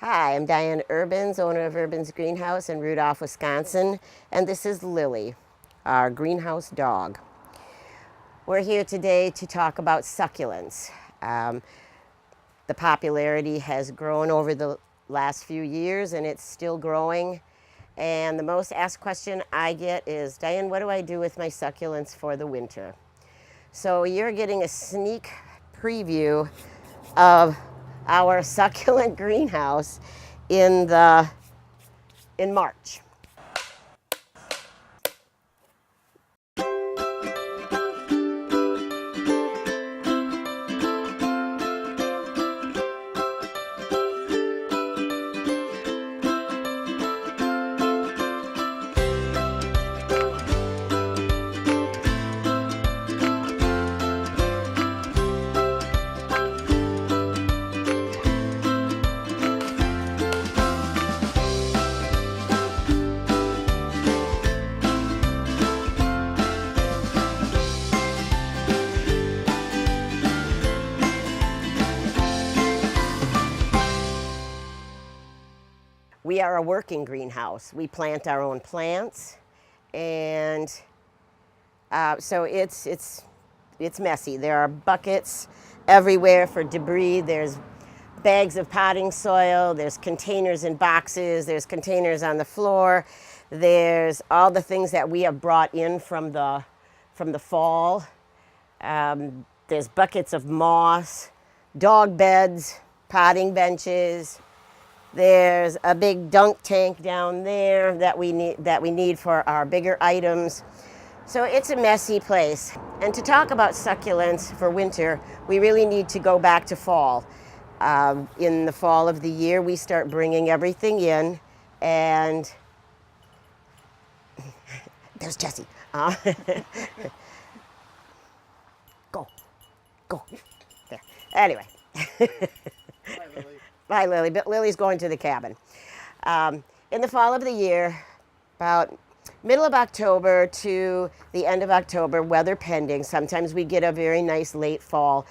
Hi, I'm Diane Urbans, owner of Urbans Greenhouse in Rudolph, Wisconsin, and this is Lily, our greenhouse dog. We're here today to talk about succulents. The popularity has grown over the last few years and it's still growing. And the most asked question I get is, Diane, what do I do with my succulents for the winter? So you're getting a sneak preview of our succulent greenhouse in March. We are a working greenhouse. We plant our own plants, and so it's messy. There are buckets everywhere for debris. There's bags of potting soil. There's containers in boxes. There's containers on the floor. There's all the things that we have brought in from the fall. There's buckets of moss, dog beds, potting benches. There's a big dunk tank down there that we need for our bigger items. So it's a messy place. And to talk about succulents for winter, we really need to go back to fall. In the fall of the year, we start bringing everything in, and there's Jessie. Go. There. Anyway. Bye, Lily. But Lily's going to the cabin. In the fall of the year, about middle of October to the end of October, weather pending, sometimes we get a very nice late fall,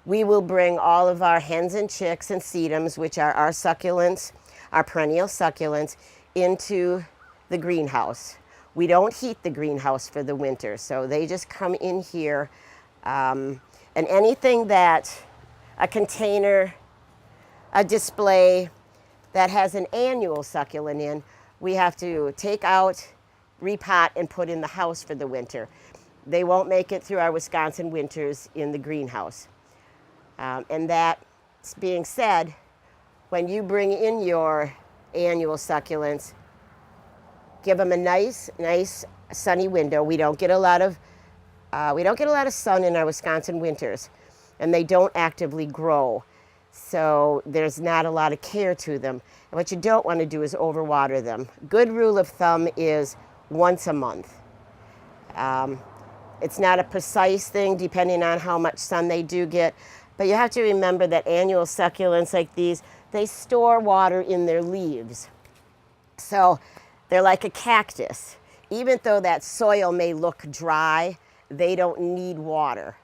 we will bring all of our hens and chicks and sedums, which are our succulents, our perennial succulents, into the greenhouse. We don't heat the greenhouse for the winter, so they just come in here. And anything that a container, a display that has an annual succulent in, we have to take out, repot, and put in the house for the winter. They won't make it through our Wisconsin winters in the greenhouse. And that being said, when you bring in your annual succulents, give them a nice sunny window. We don't get a lot of sun in our Wisconsin winters, and they don't actively grow. So there's not a lot of care to them. And what you don't want to do is overwater them. Good rule of thumb is once a month. It's not a precise thing depending on how much sun they do get, but you have to remember that annual succulents like these, they store water in their leaves. So they're like a cactus. Even though that soil may look dry, they don't need water.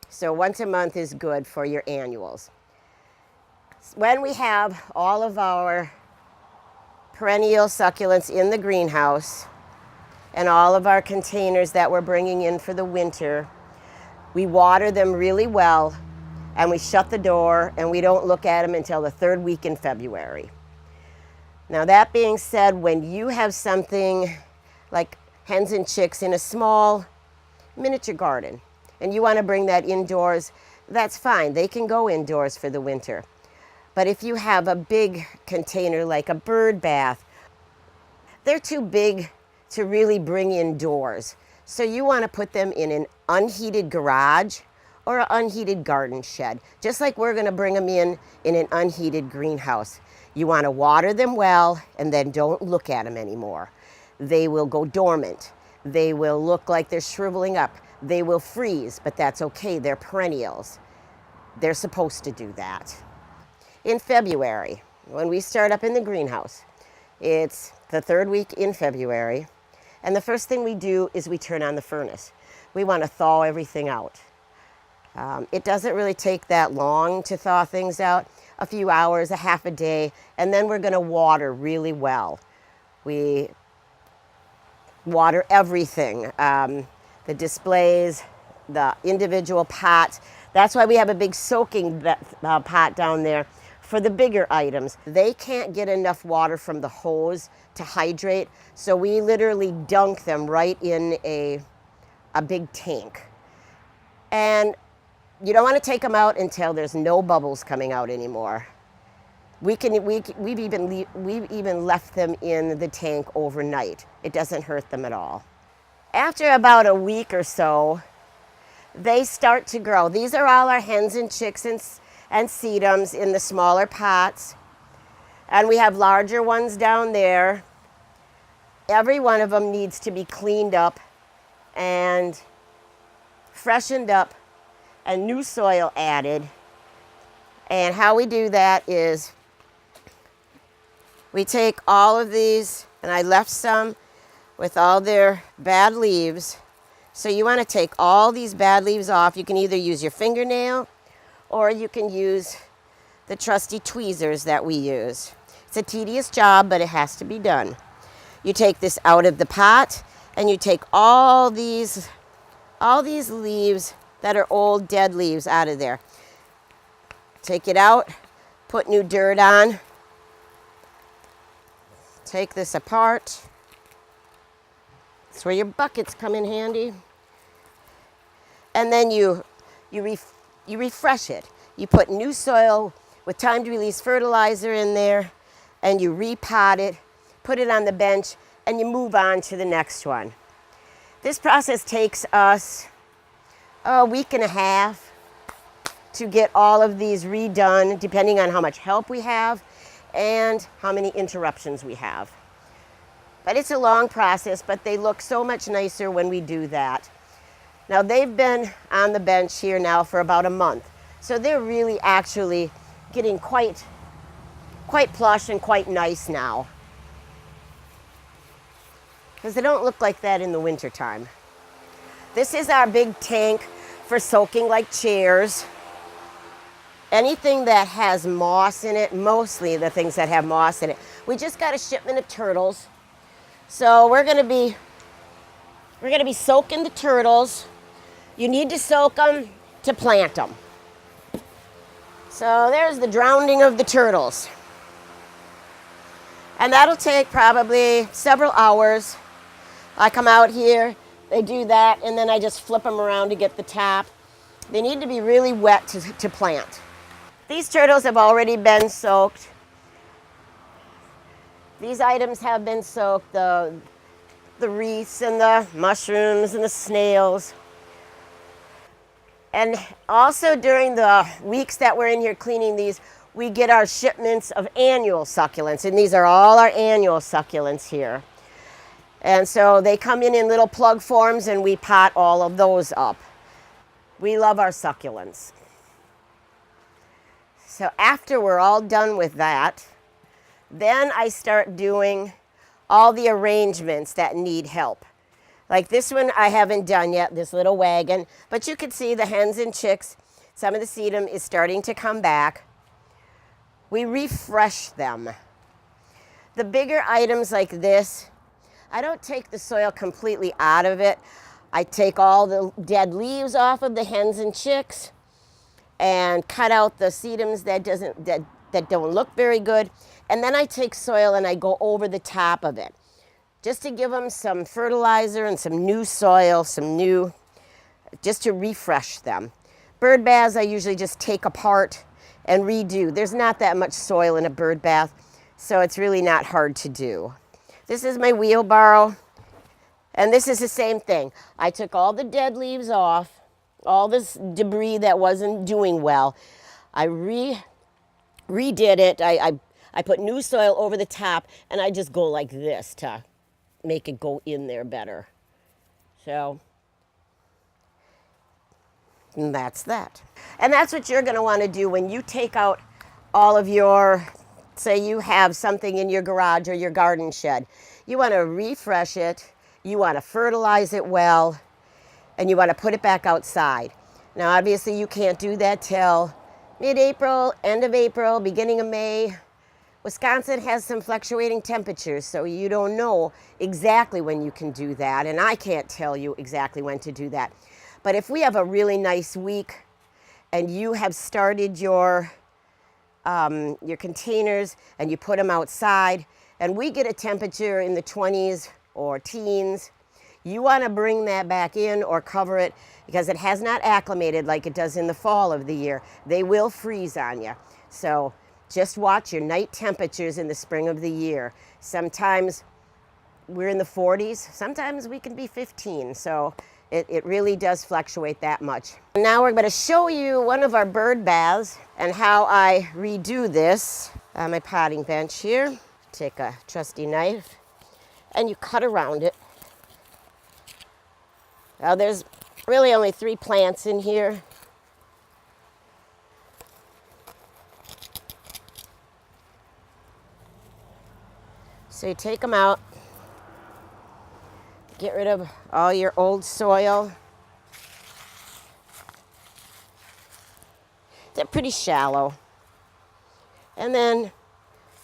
So once a month is good for your annuals. When we have all of our perennial succulents in the greenhouse and all of our containers that we're bringing in for the winter, we water them really well, and we shut the door, and we don't look at them until the third week in February. Now, that being said, when you have something like hens and chicks in a small miniature garden and you want to bring that indoors, that's fine. They can go indoors for the winter. But if you have a big container like a Birdbath, they're too big to really bring indoors. So you want to put them in an unheated garage or an unheated garden shed, just like we're going to bring them in an unheated greenhouse. You want to water them well and then don't look at them anymore. They will go dormant. They will look like they're shriveling up. They will freeze, but that's okay. They're perennials. They're supposed to do that. In February, when we start up in the greenhouse, it's the third week in February, and the first thing we do is we turn on the furnace. We want to thaw everything out. It doesn't really take that long to thaw things out. a few hours, a half a day, and then we're going to water really well. We water everything, the displays, the individual pots. That's why we have a big soaking pot down there for the bigger items. They can't get enough water from the hose to hydrate, so we literally dunk them right in a big tank. And you don't want to take them out until there's no bubbles coming out anymore. We've even left them in the tank overnight. It doesn't hurt them at all. After about a week or so, they start to grow. These are all our hens and chicks and sedums in the smaller pots. And we have larger ones down there. Every one of them needs to be cleaned up and freshened up and new soil added. And how we do that is we take all of these, and I left some with all their bad leaves. So you want to take all these bad leaves off. You can either use your fingernail or you can use the trusty tweezers that we use. It's a tedious job, but it has to be done. You take this out of the pot and you take all these leaves that are old dead leaves out of there. Take it out, put new dirt on. Take this apart. That's where your buckets come in handy. And then you refresh it. You put new soil with time to release fertilizer in there, and you repot it, put it on the bench, and you move on to the next one. This process takes us a week and a half to get all of these redone, depending on how much help we have and how many interruptions we have. But it's a long process, but they look so much nicer when we do that. Now they've been on the bench here now for about a month, so they're really actually getting quite plush and quite nice now, because they don't look like that in the wintertime. This is our big tank for soaking like chairs. Anything that has moss in it, mostly the things that have moss in it. We just got a shipment of turtles. So we're gonna be soaking the turtles. You need to soak them to plant them. So there's the drowning of the turtles. And that'll take probably several hours. I come out here, they do that, and then I just flip them around to get the top. They need to be really wet to plant. These turtles have already been soaked. These items have been soaked, the wreaths and the mushrooms and the snails. And also during the weeks that we're in here cleaning these, we get our shipments of annual succulents, and these are all our annual succulents here. And so they come in little plug forms, and we pot all of those up. We love our succulents. So after we're all done with that, then I start doing all the arrangements that need help. Like this one I haven't done yet, this little wagon, but you can see the hens and chicks, some of the sedum is starting to come back. We refresh them. The bigger items like this, I don't take the soil completely out of it. I take all the dead leaves off of the hens and chicks and cut out the sedums that don't look very good. And then I take soil and I go over the top of it, just to give them some fertilizer and some new soil, just to refresh them. Bird baths I usually just take apart and redo. There's not that much soil in a bird bath, so it's really not hard to do. This is my wheelbarrow, and this is the same thing. I took all the dead leaves off, all this debris that wasn't doing well. I redid it. I put new soil over the top, and I just go like this to make it go in there better. So, and that's that. And that's what you're gonna wanna do when you take out all of your, say you have something in your garage or your garden shed. You wanna refresh it, you wanna fertilize it well, and you wanna put it back outside. Now obviously you can't do that till mid-April, end of April, beginning of May. Wisconsin has some fluctuating temperatures, so you don't know exactly when you can do that, and I can't tell you exactly when to do that. But if we have a really nice week and you have started your containers and you put them outside, and we get a temperature in the 20s or teens, you want to bring that back in or cover it because it has not acclimated like it does in the fall of the year. They will freeze on you. So just watch your night temperatures in the spring of the year. Sometimes we're in the 40s, sometimes we can be 15. So it really does fluctuate that much. Now we're going to show you one of our bird baths and how I redo this on my potting bench here. Take a trusty knife and you cut around it. Now there's really only 3 plants in here. So you take them out, get rid of all your old soil. They're pretty shallow. And then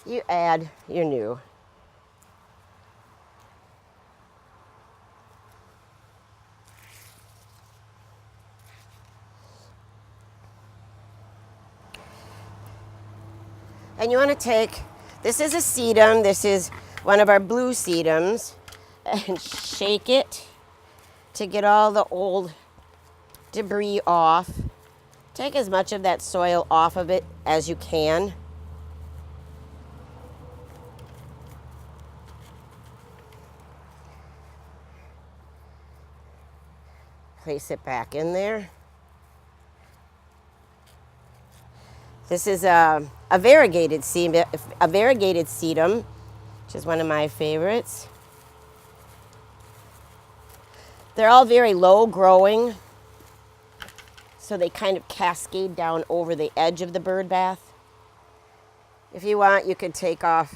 you add your new. And you want to take, this is a sedum, this is one of our blue sedums, and shake it to get all the old debris off. Take as much of that soil off of it as you can. Place it back in there. This is a variegated sedum, which is one of my favorites. They're all very low growing, so they kind of cascade down over the edge of the bird bath. If you want, you could take off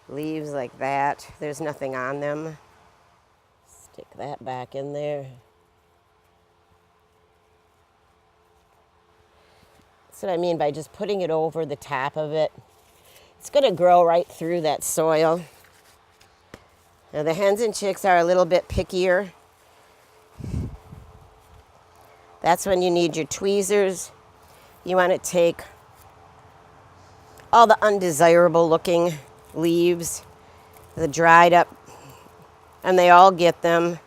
leaves like that. There's nothing on them. Stick that back in there. That's what I mean by just putting it over the top of it. It's going to grow right through that soil. Now the hens and chicks are a little bit pickier. That's when you need your tweezers. You want to take all the undesirable looking leaves, the dried up, and they all get them.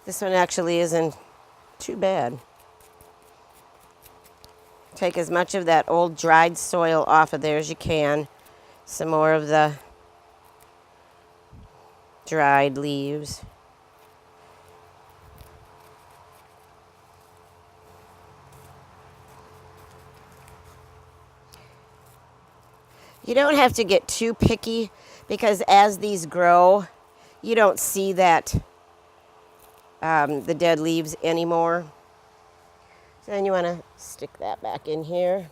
This one actually isn't too bad. Take as much of that old dried soil off of there as you can. Some more of the dried leaves. You don't have to get too picky because as these grow, you don't see that the dead leaves anymore. So then you want to stick that back in here.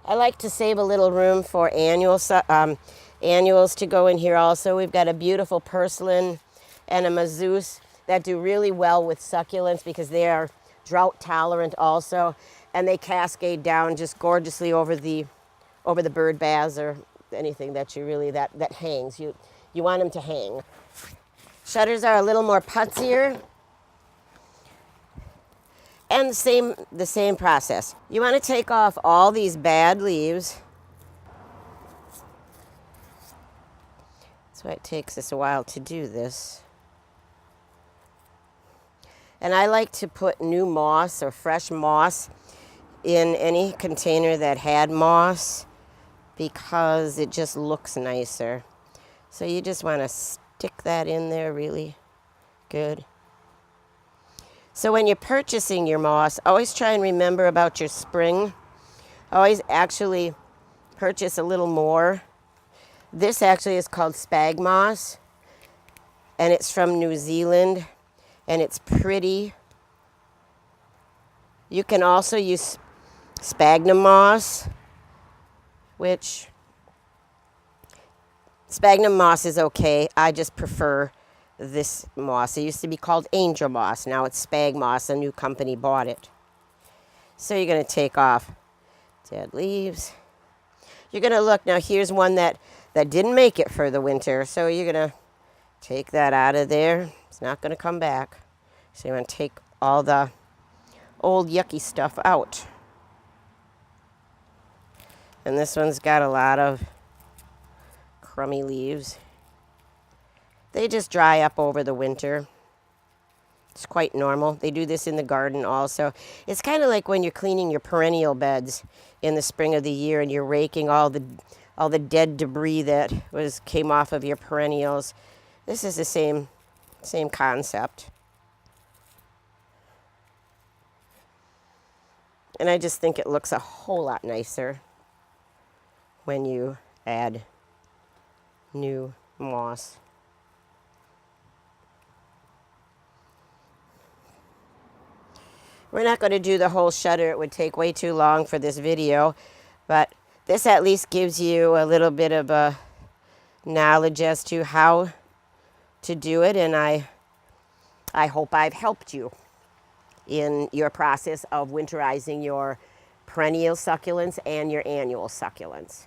I like to save a little room for annuals to go in here also. We've got a beautiful purslane and a masseuse that do really well with succulents because they are drought tolerant also, and they cascade down just gorgeously over the bird baths or anything that you really that hangs. You want them to hang. Shutters are a little more putzier, and the same process. You want to take off all these bad leaves. That's why it takes us a while to do this. And I like to put new moss or fresh moss in any container that had moss because it just looks nicer. So you just want to stick that in there really good. So when you're purchasing your moss, always try and remember about your spring. Always actually purchase a little more. This actually is called spag moss, and it's from New Zealand, and it's pretty. You can also use sphagnum moss, which Sphagnum moss is okay. I just prefer this moss. It used to be called angel moss. Now it's spag moss. A new company bought it. So you're going to take off dead leaves. You're going to look. Now here's one that didn't make it for the winter. So you're going to take that out of there. It's not going to come back. So you want to take all the old yucky stuff out. And this one's got a lot of crummy leaves. They just dry up over the winter. It's quite normal. They do this in the garden also. It's kind of like when you're cleaning your perennial beds in the spring of the year and you're raking all the dead debris that came off of your perennials. This is the same concept. And I just think it looks a whole lot nicer when you add new moss. We're not going to do the whole shutter. It would take way too long for this video, but this at least gives you a little bit of a knowledge as to how to do it, and I hope I've helped you in your process of winterizing your perennial succulents and your annual succulents.